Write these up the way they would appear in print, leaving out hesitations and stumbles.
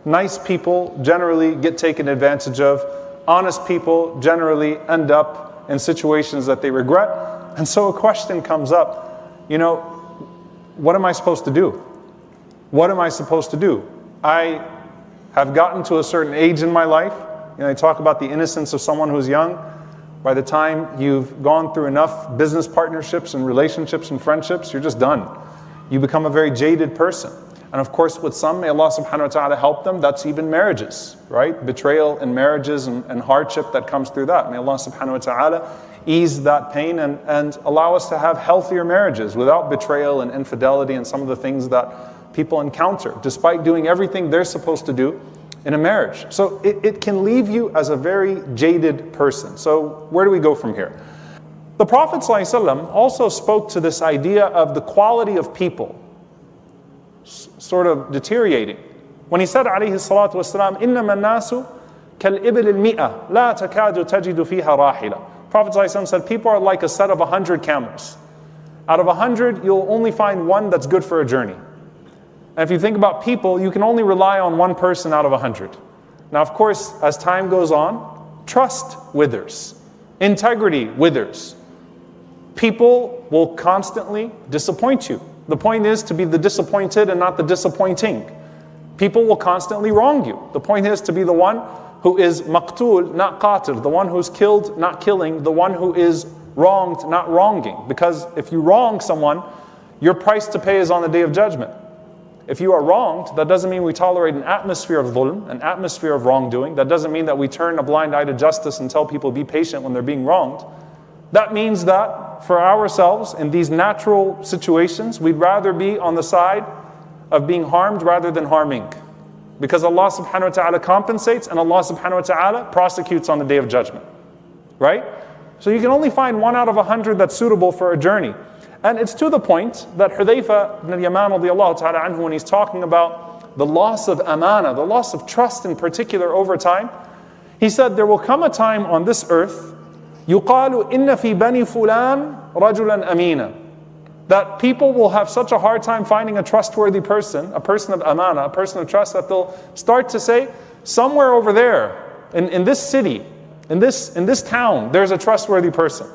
Nice people generally get taken advantage of. Honest people generally end up in situations that they regret. And so a question comes up, what am I supposed to do? What am I supposed to do? I have gotten to a certain age in my life. They talk about the innocence of someone who's young. By the time you've gone through enough business partnerships and relationships and friendships, you're just done. You become a very jaded person. And of course, with some, may Allah subhanahu wa ta'ala help them, that's even marriages, right? Betrayal in marriages and hardship that comes through that. May Allah subhanahu wa ta'ala ease that pain and allow us to have healthier marriages without betrayal and infidelity and some of the things that people encounter, despite doing everything they're supposed to do in a marriage. So it can leave you as a very jaded person. So where do we go from here? The Prophet ﷺ also spoke to this idea of the quality of people sort of deteriorating. When he said, alayhi salatu wasalam, إِنَّمَا النَّاسُ كَالْإِبِلِ الْمِئَةِ لَا تَكَادُ تَجِدُ فِيهَا رَاحِلًا. Prophet ﷺ said, people are like a set of 100 camels. Out of 100, you'll only find one that's good for a journey. And if you think about people, you can only rely on one person out of 100. Now, of course, as time goes on, trust withers. Integrity withers. People will constantly disappoint you. The point is to be the disappointed and not the disappointing. People will constantly wrong you. The point is to be the one who is maqtul, not qatil, the one who's killed, not killing, the one who is wronged, not wronging. Because if you wrong someone, your price to pay is on the Day of Judgment. If you are wronged, that doesn't mean we tolerate an atmosphere of dhulm, an atmosphere of wrongdoing. That doesn't mean that we turn a blind eye to justice and tell people be patient when they're being wronged. That means that for ourselves, in these natural situations, we'd rather be on the side of being harmed rather than harming. Because Allah subhanahu wa ta'ala compensates and Allah subhanahu wa ta'ala prosecutes on the Day of Judgment. Right? So you can only find 1 out of 100 that's suitable for a journey. And it's to the point that Hudayfa ibn al-Yaman radiyallahu ta'ala anhu, when he's talking about the loss of amana, the loss of trust in particular over time, he said there will come a time on this earth, يُقَالُ إِنَّ فِي بَنِي فُلَانٍ رَجُلًا أَمِينًا, that people will have such a hard time finding a trustworthy person, a person of amana, a person of trust, that they'll start to say, somewhere over there, in this city, in this town, there's a trustworthy person.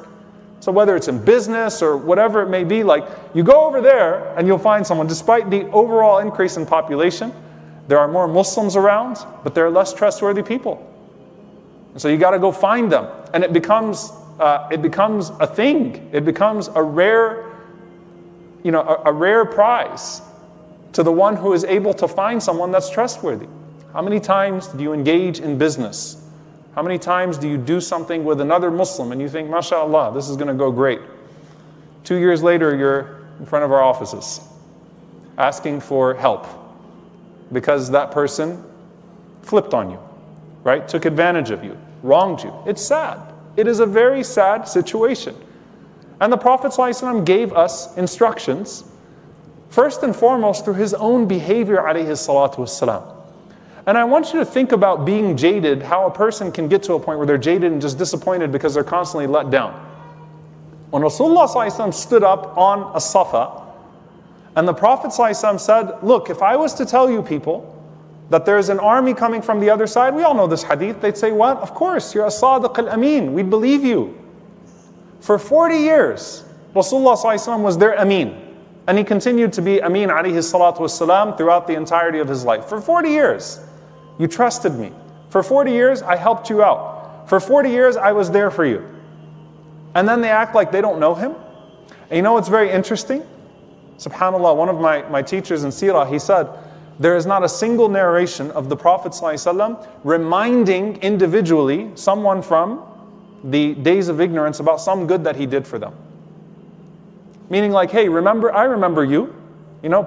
So whether it's in business or whatever it may be, like you go over there and you'll find someone. Despite the overall increase in population, there are more Muslims around, but there are less trustworthy people. And so you got to go find them, and it becomes a thing. It becomes a rare, a rare prize to the one who is able to find someone that's trustworthy. How many times do you engage in business? How many times do you do something with another Muslim and you think, mashallah, this is going to go great? 2 years later, you're in front of our offices asking for help because that person flipped on you, right? Took advantage of you, wronged you. It's sad. It is a very sad situation. And the Prophet ﷺ gave us instructions, first and foremost through his own behavior, alayhi salatu wassalam. And I want you to think about being jaded, how a person can get to a point where they're jaded and just disappointed because they're constantly let down. When Rasulullah ﷺ stood up on a Safa, and the Prophet ﷺ said, look, if I was to tell you people that there's an army coming from the other side, we all know this hadith, they'd say, what? Of course, you're a sadiq al-amin, we'd believe you. For 40 years, Rasulullah ﷺ was their amin. And he continued to be amin alayhi salatu wasalam throughout the entirety of his life. For 40 years. You trusted me. For 40 years, I helped you out. For 40 years, I was there for you. And then they act like they don't know him. And you know what's very interesting? SubhanAllah, one of my teachers in Sirah, he said, there is not a single narration of the Prophet ﷺ reminding individually someone from the days of ignorance about some good that he did for them. Meaning like, hey, I remember you,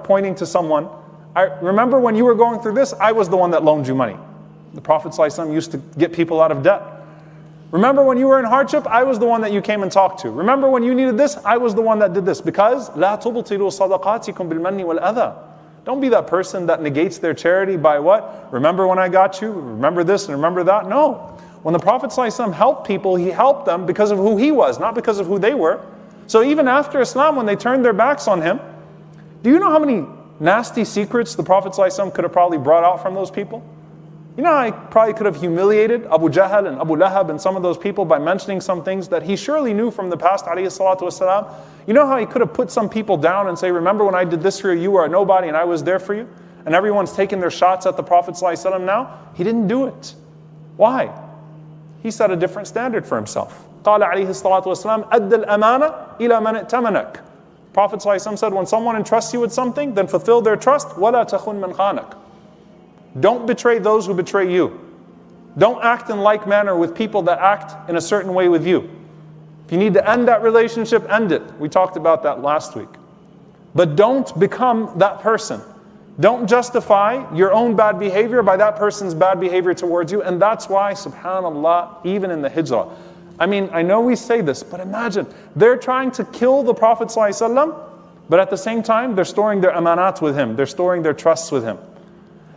pointing to someone. I remember when you were going through this, I was the one that loaned you money. The Prophet ﷺ used to get people out of debt. Remember when you were in hardship, I was the one that you came and talked to. Remember when you needed this, I was the one that did this. Because لَا تُبْطِلُوا صَدَقَاتِكُمْ بِالْمَنِّ وَالْأَذَى. Don't be that person that negates their charity by what? Remember when I got you? Remember this and remember that? No. When the Prophet ﷺ helped people, he helped them because of who he was, not because of who they were. So even after Islam, when they turned their backs on him, do you know how many nasty secrets the Prophet ﷺ could have probably brought out from those people? You know, I probably could have humiliated Abu Jahl and Abu Lahab and some of those people by mentioning some things that he surely knew from the past, alayhi salatu wasalam. You know how he could have put some people down and say, remember when I did this for you, you were a nobody and I was there for you? And everyone's taking their shots at the Prophet ﷺ now? He didn't do it. Why? He set a different standard for himself. قال عليه الصلاة والسلام أد الأمانة إلى من ائتمنك. Prophet ﷺ said, when someone entrusts you with something, then fulfill their trust. ولا تخن من خانك. Don't betray those who betray you. Don't act in like manner with people that act in a certain way with you. If you need to end that relationship, end it. We talked about that last week. But don't become that person. Don't justify your own bad behavior by that person's bad behavior towards you. And that's why, subhanAllah, even in the hijrah. I mean, I know we say this, but imagine, they're trying to kill the Prophet ﷺ, but at the same time, they're storing their amanat with him. They're storing their trusts with him.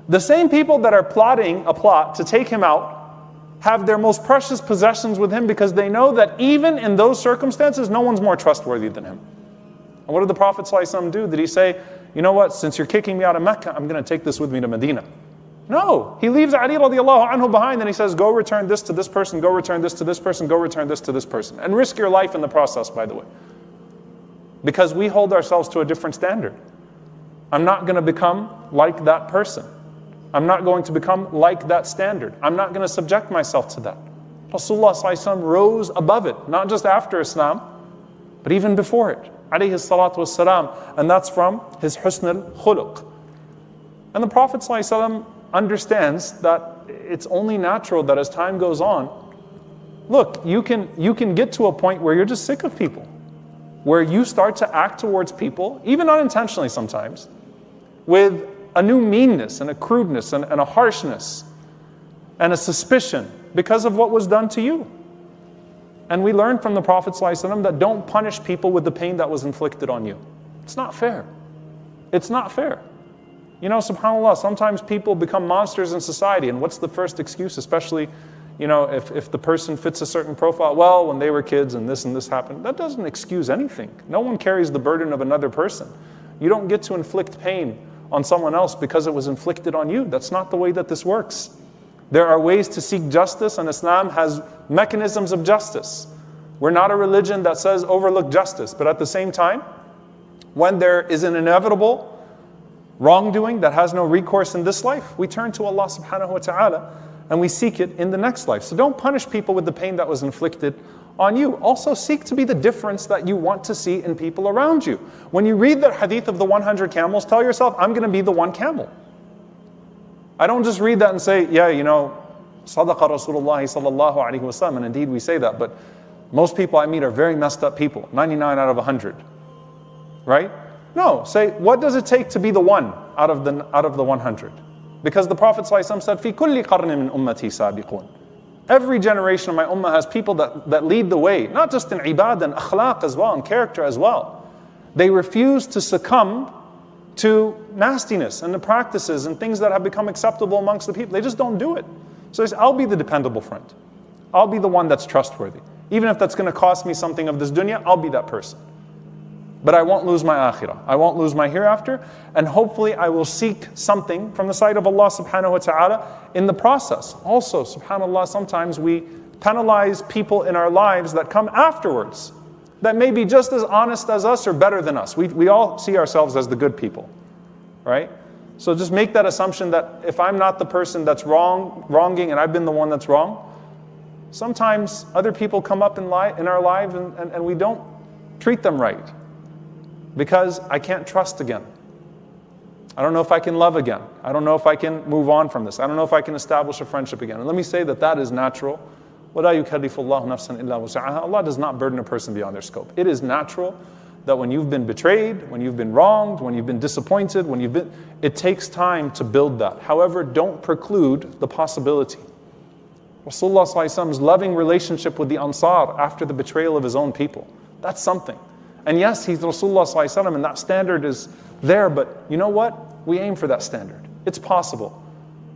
The same people that are plotting a plot to take him out have their most precious possessions with him because they know that even in those circumstances, no one's more trustworthy than him. And what did the Prophet ﷺ do? Did he say, you know what, since you're kicking me out of Mecca, I'm going to take this with me to Medina? No. He leaves Ali radiallahu anhu behind and he says, go return this to this person, go return this to this person, go return this to this person. And risk your life in the process, by the way. Because we hold ourselves to a different standard. I'm not going to become like that person. I'm not going to become like that standard. I'm not going to subject myself to that. Rasulullah ﷺ rose above it, not just after Islam, but even before it. Alayhi salatu wassalam. And that's from his husn al-khuluq. And the Prophet ﷺ understands that it's only natural that as time goes on, look, you can get to a point where you're just sick of people, where you start to act towards people, even unintentionally sometimes, with a new meanness and a crudeness and a harshness and a suspicion because of what was done to you. And we learned from the Prophet ﷺ that don't punish people with the pain that was inflicted on you. It's not fair. It's not fair. You know, subhanAllah, sometimes people become monsters in society, and what's the first excuse, especially, you know, if the person fits a certain profile? Well, when they were kids and this happened. That doesn't excuse anything. No one carries the burden of another person. You don't get to inflict pain on someone else because it was inflicted on you. That's not the way that this works. There are ways to seek justice, and Islam has mechanisms of justice. We're not a religion that says overlook justice, but at the same time, when there is an inevitable wrongdoing that has no recourse in this life, we turn to Allah subhanahu wa ta'ala and we seek it in the next life. So don't punish people with the pain that was inflicted on you. Also seek to be the difference that you want to see in people around you. When you read the hadith of the 100 camels, tell yourself, I'm going to be the one camel. I don't just read that and say, yeah, you know, Sadaqa Rasulullah sallallahu alayhi wa sallam, and indeed we say that, but most people I meet are very messed up people, 99 out of 100, right? No, say, what does it take to be the one out of the 100? Because the Prophet ﷺ said, "Fi kulli qarnin min ummati sabiqun." Every generation of my ummah has people that lead the way, not just in ibadah and akhlaq as well, and character as well. They refuse to succumb to nastiness and the practices and things that have become acceptable amongst the people. They just don't do it. So I'll be the dependable friend. I'll be the one that's trustworthy. Even if that's going to cost me something of this dunya, I'll be that person. But I won't lose my akhirah. I won't lose my hereafter. And hopefully I will seek something from the side of Allah subhanahu wa ta'ala in the process. Also, subhanAllah, sometimes we penalize people in our lives that come afterwards, that may be just as honest as us or better than us. We all see ourselves as the good people, right? So just make that assumption that if I'm not the person that's wronging and I've been the one that's wrong, sometimes other people come up in our life and we don't treat them right. Because I can't trust again. I don't know if I can love again. I don't know if I can move on from this. I don't know if I can establish a friendship again. And let me say that is natural. وَلَا يُكَلِّفُ اللَّهُ نَفْسًا إِلَّا وُسْعَهَا. Allah does not burden a person beyond their scope. It is natural that when you've been betrayed, when you've been wronged, when you've been disappointed, it takes time to build that. However, don't preclude the possibility. Rasulullah ﷺ's loving relationship with the Ansar after the betrayal of his own people. That's something. And yes, he's Rasulullah ﷺ and that standard is there, but you know what? We aim for that standard. It's possible,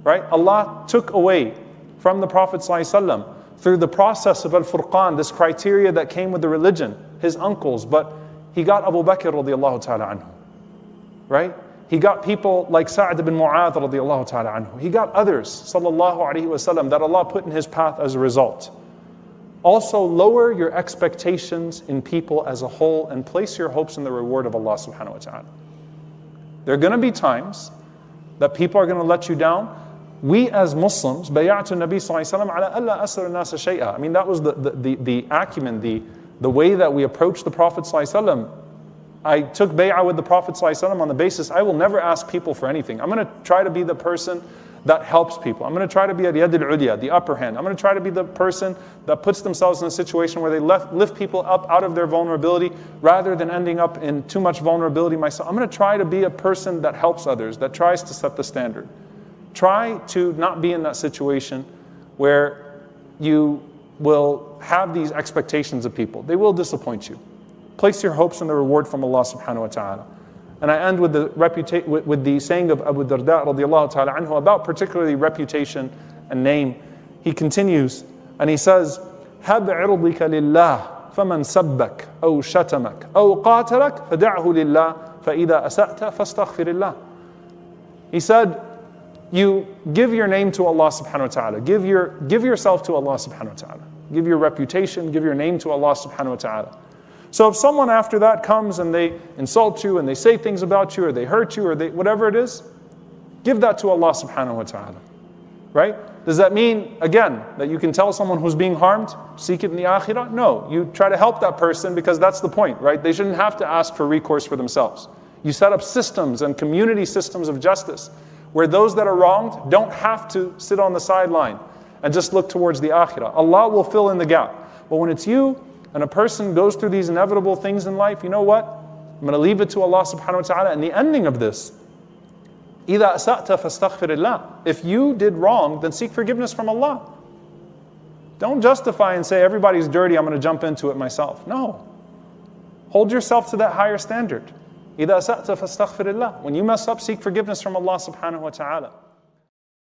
right? Allah took away from the Prophet ﷺ through the process of Al-Furqan, this criteria that came with the religion, his uncles, but he got Abu Bakr radiallahu ta'ala anhu, right? He got people like Sa'd ibn Mu'adh radiallahu ta'ala anhu. He got others, sallallahu alayhi wasallam, that Allah put in his path as a result. Also, lower your expectations in people as a whole and place your hopes in the reward of Allah subhanahu wa ta'ala. There are going to be times that people are going to let you down. We as Muslims, bay'atu Nabi sallallahu alayhi wa sallam ala alla asr an-nasa shay'a. I mean, that was the acumen, the way that we approached the Prophet sallallahu alayhi wa sallam. I took bay'ah with the Prophet sallallahu alayhi wa sallam on the basis I will never ask people for anything. I'm going to try to be the person that helps people. I'm going to try to be at yad al-ulya, the upper hand. I'm going to try to be the person that puts themselves in a situation where they lift people up out of their vulnerability rather than ending up in too much vulnerability myself. I'm going to try to be a person that helps others, that tries to set the standard. Try to not be in that situation where you will have these expectations of people. They will disappoint you. Place your hopes in the reward from Allah subhanahu wa ta'ala. And I end with the saying of Abu Darda radiallahu ta'ala anhu about particularly reputation and name. He continues and he says, هَبْ عِرْضِكَ لِلَّهِ فَمَنْ سَبَّكَ أَوْ شَتَمَكَ أَوْ قَاتَلَكَ فَدَعْهُ لِلَّهِ فَإِذَا أَسَأْتَ فَاسْتَغْفِرِ اللَّهِ. He said, you give your name to Allah subhanahu wa ta'ala. Give yourself to Allah subhanahu wa ta'ala. Give your reputation, give your name to Allah subhanahu wa ta'ala. So if someone after that comes and they insult you and they say things about you or they hurt you or whatever it is, give that to Allah subhanahu wa ta'ala. Right? Does that mean, again, that you can tell someone who's being harmed, seek it in the akhirah? No, you try to help that person because that's the point, right? They shouldn't have to ask for recourse for themselves. You set up systems and community systems of justice where those that are wronged don't have to sit on the sideline and just look towards the akhirah. Allah will fill in the gap. But when it's you, and a person goes through these inevitable things in life, you know what? I'm going to leave it to Allah subhanahu wa ta'ala. And the ending of this, إِذَا أَسَأْتَ فَاسْتَغْفِرِ اللَّهِ. If you did wrong, then seek forgiveness from Allah. Don't justify and say, everybody's dirty, I'm going to jump into it myself. No. Hold yourself to that higher standard. إِذَا أَسَأْتَ فَاسْتَغْفِرِ اللَّهِ. When you mess up, seek forgiveness from Allah subhanahu wa ta'ala.